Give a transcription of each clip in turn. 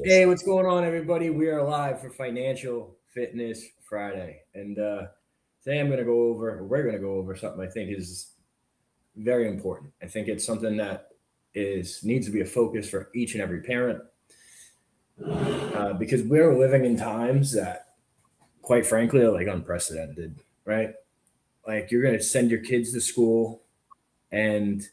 Hey, what's going on, everybody? We are live for Financial Fitness Friday, and today we're going to go over something I think is very important. I think it's something that is needs to be a focus for each and every parent because we're living in times that, quite frankly, are like unprecedented, right? Like you're going to send your kids to school, and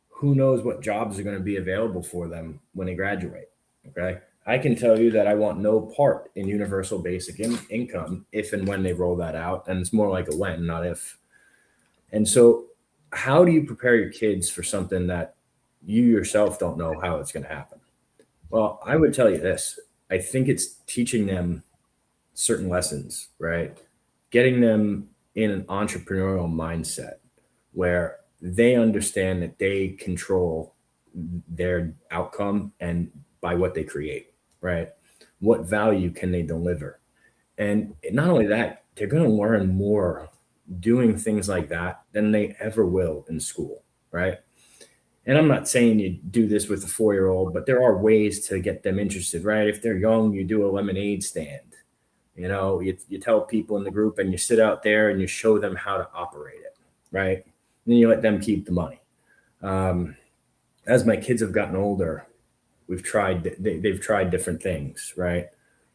who knows what jobs are going to be available for them when they graduate. Okay. I can tell you that I want no part in universal basic income if and when they roll that out. And it's more like a when, not if. And so, how do you prepare your kids for something that you yourself don't know how it's going to happen? Well, I would tell you this. I think it's teaching them certain lessons, right? Getting them in an entrepreneurial mindset where they understand that they control their outcome and by what they create, right? What value can they deliver? And not only that, they're going to learn more doing things like that than they ever will in school, right? And I'm not saying you do this with a 4 year old, but there are ways to get them interested, right? If they're young, you do a lemonade stand. You tell people in the group and you sit out there and you show them how to operate it, right? And then you let them keep the money. Um, as my kids have gotten older, they've tried different things, right?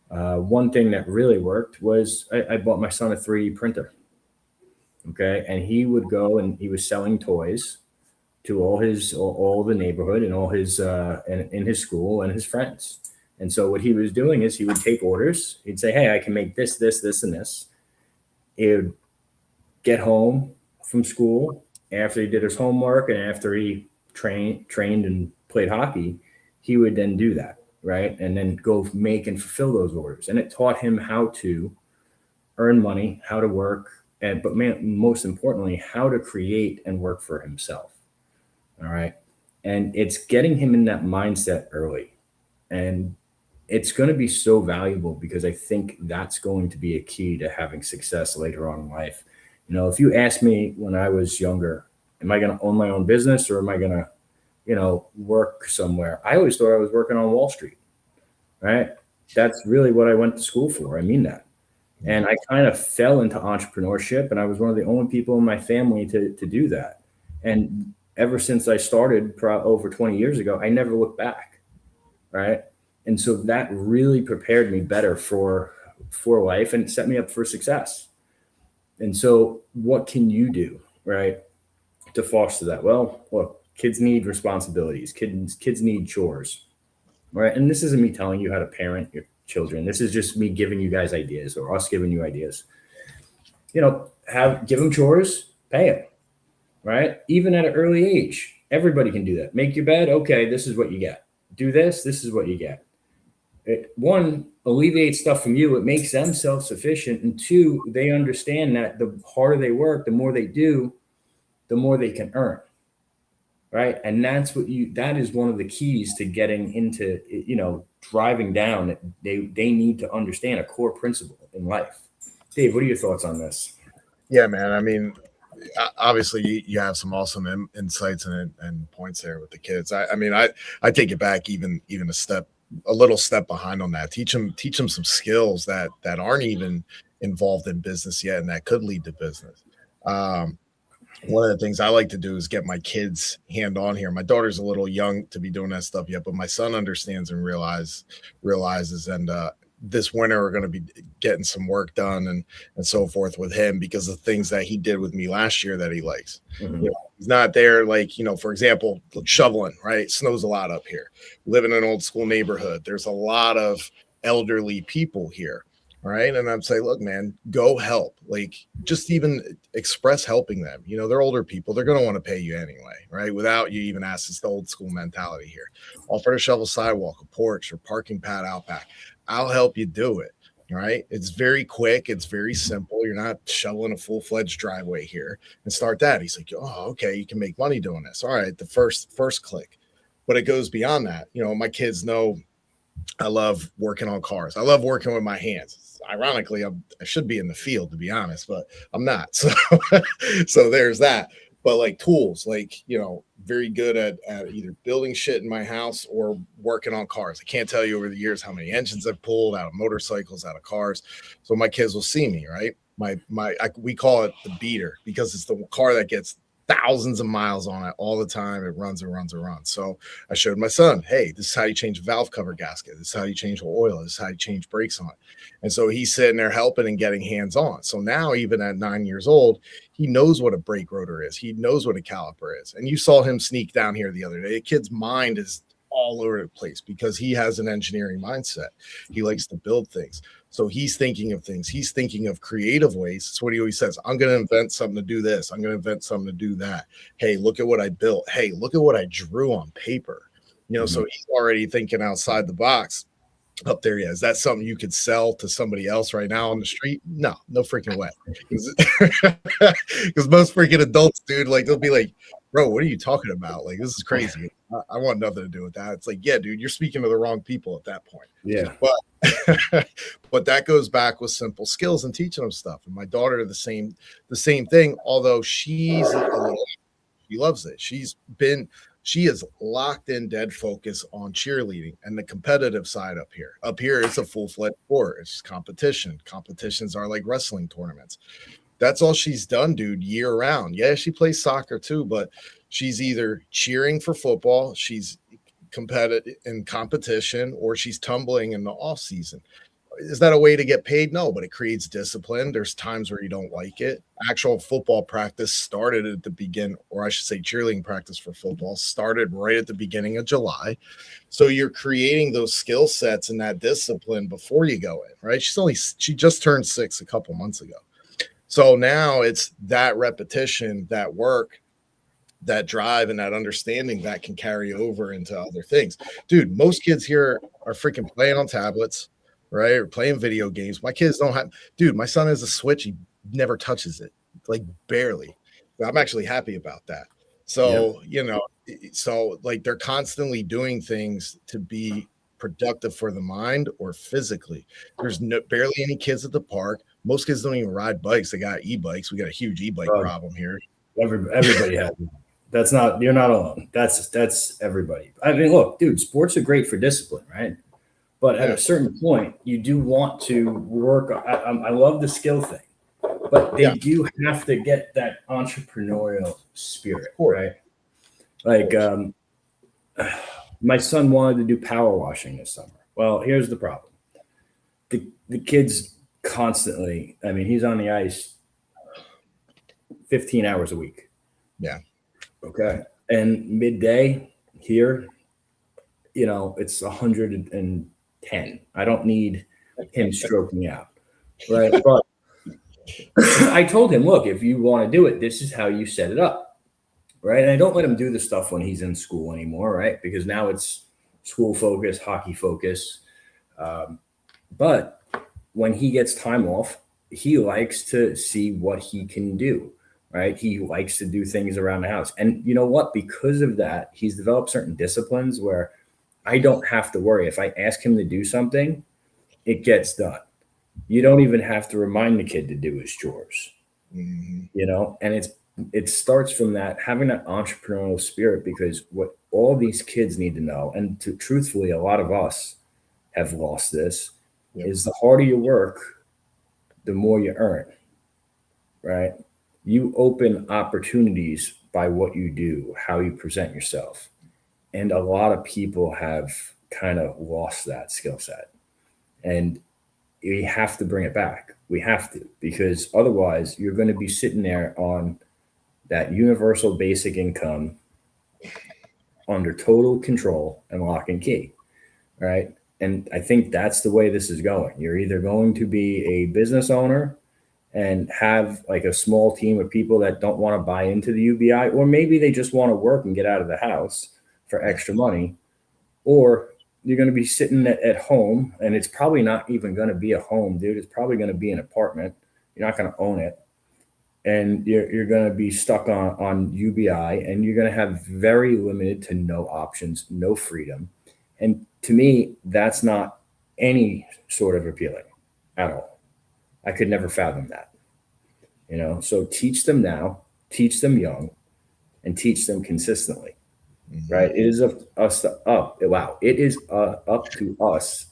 One thing that really worked was I bought my son a 3D printer, okay, and he would go and he was selling toys to all the neighborhood and all his in his school and his friends. And so what he was doing is he would take orders. He'd say, "Hey, I can make this, this, this, and this." He would get home from school after he did his homework and after he trained and played hockey, he would then do that, right? And then go make and fulfill those orders. And it taught him how to earn money, how to work, and most importantly, how to create and work for himself. All right. And it's getting him in that mindset early. And it's going to be so valuable because I think that's going to be a key to having success later on in life. If you asked me when I was younger, am I going to own my own business or am I going to, work somewhere? I always thought I was working on Wall Street, right? That's really what I went to school for. I mean that. And I kind of fell into entrepreneurship, and I was one of the only people in my family to do that. And ever since I started over 20 years ago, I never looked back, right? And so that really prepared me better for life and set me up for success. And so what can you do, right, to foster that? Well, look, kids need responsibilities. Kids need chores, right? And this isn't me telling you how to parent your children. This is just me giving you guys ideas or us giving you ideas. Give them chores, pay them, right? Even at an early age, everybody can do that. Make your bed. Okay, this is what you get. Do this. This is what you get. One, alleviates stuff from you. It makes them self-sufficient. And two, they understand that the harder they work, the more they do, the more they can earn. Right. And that is one of the keys to getting into, driving down. They need to understand a core principle in life. Dave, what are your thoughts on this? Yeah, man. I mean, obviously you have some awesome insights and points there with the kids. I take it back even a little step behind on that. Teach them some skills that aren't even involved in business yet and that could lead to business. One of the things I like to do is get my kids hand on here. My daughter's a little young to be doing that stuff yet, but my son understands and realizes. And this winter we're going to be getting some work done and so forth with him because of things that he did with me last year that he likes. Mm-hmm. He's not there, like, for example, shoveling, right? It snows a lot up here. We live in an old school neighborhood. There's a lot of elderly people here. Right. And I'm saying, look, man, go help. Like, just even express helping them. They're older people. They're going to want to pay you anyway. Right. Without you even asking. It's the old school mentality here. Offer to shovel sidewalk, a porch, or parking pad out back. I'll help you do it. Right. It's very quick. It's very simple. You're not shoveling a full-fledged driveway here and start that. He's like, oh, okay. You can make money doing this. All right. The first click. But it goes beyond that. My kids know I love working on cars. I love working with my hands. Ironically, I should be in the field, to be honest, but I'm not. So there's that. but like tools, like, very good at either building shit in my house or working on cars. I can't tell you over the years how many engines I've pulled out of motorcycles, out of cars. So my kids will see me, right? We call it the beater because it's the car that gets thousands of miles on it all the time. It runs and runs and runs. So I showed my son, hey, this is how you change a valve cover gasket. This is how you change oil. This is how you change brakes on it. And so he's sitting there helping and getting hands on. So now, even at 9 years old, he knows what a brake rotor is. He knows what a caliper is. And you saw him sneak down here the other day. A kid's mind is all over the place because he has an engineering mindset. He likes to build things. So he's thinking of things. He's thinking of creative ways. That's what he always says. I'm going to invent something to do this. I'm going to invent something to do that. Hey, look at what I built. Hey, look at what I drew on paper. So he's already thinking outside the box up there. Yeah. Is that something you could sell to somebody else right now on the street? No freaking way. Because most freaking adults, dude, like they'll be like, bro, what are you talking about? Like, this is crazy. I want nothing to do with that. It's like, yeah, dude, you're speaking to the wrong people at that point. Yeah. But that goes back with simple skills and teaching them stuff. And my daughter, the same thing, although she loves it. She is locked in, dead focus on cheerleading and the competitive side up here. Up here, it's a full-fledged sport. It's competition. Competitions are like wrestling tournaments. That's all she's done, dude, year round. Yeah, she plays soccer too, but she's either cheering for football, she's competitive in competition, or she's tumbling in the off season. Is that a way to get paid? No, but it creates discipline. There's times where you don't like it. Actual football practice started at the beginning, or I should say cheerleading practice for football started right at the beginning of July. So you're creating those skill sets and that discipline before you go in, right? She just turned 6 a couple months ago. So now it's that repetition, that work, that drive, and that understanding that can carry over into other things. Dude, most kids here are freaking playing on tablets, right? Or playing video games. My kids don't have, dude, my son has a Switch. He never touches it, like barely. I'm actually happy about that. So, so like they're constantly doing things to be productive for the mind or physically. There's barely any kids at the park. Most kids don't even ride bikes. They got e-bikes. We got a huge e-bike problem here. Everybody has it. You're not alone. That's everybody. I mean, look, dude, sports are great for discipline, right? But at a certain point, you do want to work. I love the skill thing, but they do have to get that entrepreneurial spirit, right? Like, my son wanted to do power washing this summer. Well, here's the problem. The kid's constantly, I mean, he's on the ice 15 hours a week. Yeah. Okay. And midday here, it's 110. I don't need him stroking out. Right. But I told him, look, if you want to do it, this is how you set it up. Right. And I don't let him do the stuff when he's in school anymore. Right. Because now it's school focus, hockey focus. But when he gets time off, he likes to see what he can do. Right. He likes to do things around the house. And you know what? Because of that, he's developed certain disciplines where I don't have to worry. If I ask him to do something, it gets done. You don't even have to remind the kid to do his chores, and it starts from that, having that entrepreneurial spirit, because what all these kids need to know, and truthfully, a lot of us have lost this, is the harder you work, the more you earn, right? You open opportunities by what you do, how you present yourself. And a lot of people have kind of lost that skill set. And we have to bring it back. We have to, because otherwise you're going to be sitting there on that universal basic income under total control and lock and key, right? And I think that's the way this is going. You're either going to be a business owner and have like a small team of people that don't want to buy into the UBI, or maybe they just want to work and get out of the house for extra money, or you're going to be sitting at home, and it's probably not even going to be a home, dude. It's probably going to be an apartment. You're not going to own it. And you're going to be stuck on UBI, and you're going to have very limited to no options, no freedom. And to me, that's not any sort of appealing at all. I could never fathom that, So teach them now, teach them young, and teach them consistently. Mhm. Right? It is It is up to us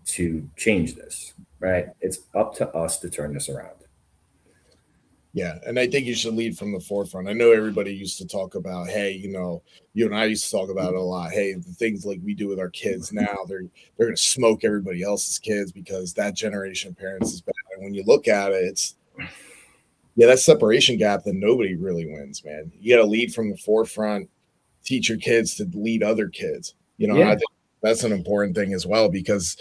to change this. Right? It's up to us to turn this around. Yeah, and I think you should lead from the forefront. I know everybody used to talk about, hey, you and I used to talk about it a lot. Hey, the things like we do with our kids now, they're gonna smoke everybody else's kids because that generation of parents is bad. And when you look at it, it's that separation gap that nobody really wins, man. You got to lead from the forefront, teach your kids to lead other kids. And I Yeah. think that's an important thing as well because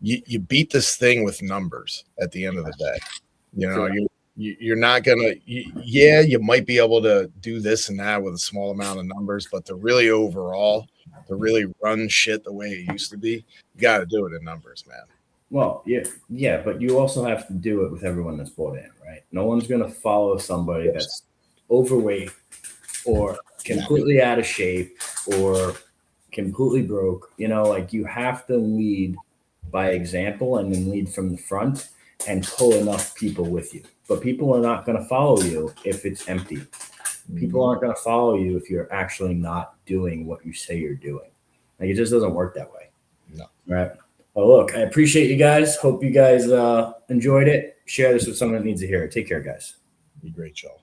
you beat this thing with numbers at the end of the day. Sure. You're not gonna. You might be able to do this and that with a small amount of numbers, but to really run shit the way it used to be, you got to do it in numbers, man. Well, yeah, but you also have to do it with everyone that's bought in, right? No one's going to follow somebody that's overweight or completely out of shape or completely broke. Like you have to lead by example and then lead from the front and pull enough people with you. But people are not going to follow you if it's empty. People aren't going to follow you if you're actually not doing what you say you're doing. Like it just doesn't work that way. No. Right. Well, look, I appreciate you guys. Hope you guys enjoyed it. Share this with someone that needs to hear it. Take care, guys. Be great, y'all.